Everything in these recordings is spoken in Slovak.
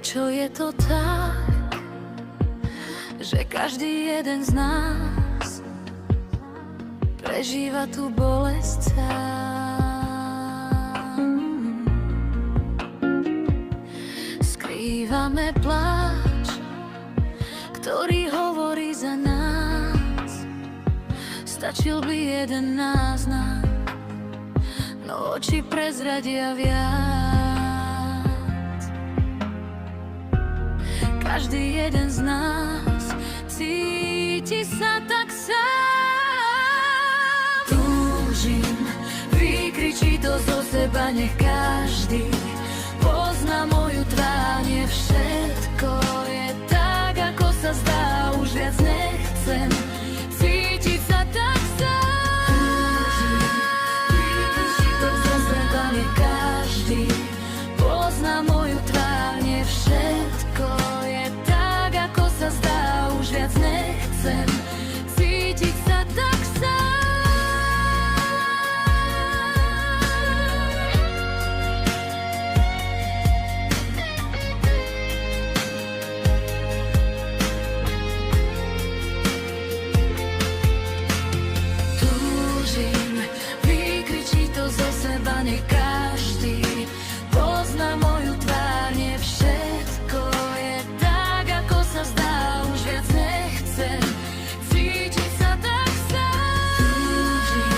Prečo je to tak, že každý jeden z nás prežíva tú bolesť sám? Skrývame pláč, ktorý hovorí za nás. Stačil by jeden náznak, no oči prezradia viac. Každý jeden z nás cíti sa tak sám. Túžim, vykričí to zo seba, nech každý pozná moju tvár. Nie všetko je tak, ako sa zdá, už viac nechcem cítiť sa tak sám. Túžim, vykričí to zo seba, nech každý pozná moju tvár. Nie všetko je tak, ako sa zdá, už viac nechcem cítiť sa tak sám. Túžim, vykričí to zo seba, nech každý pozná moju tvár. Nie všetko je tak, ako sa zdá, už viac nechcem cítiť sa tak sám. Túžim,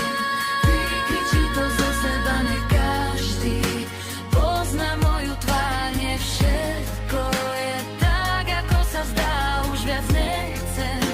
vykričí to zo seba, nech každý pozná moju tvár. Nie všetko je tak, ako sa zdá, už viac nechcem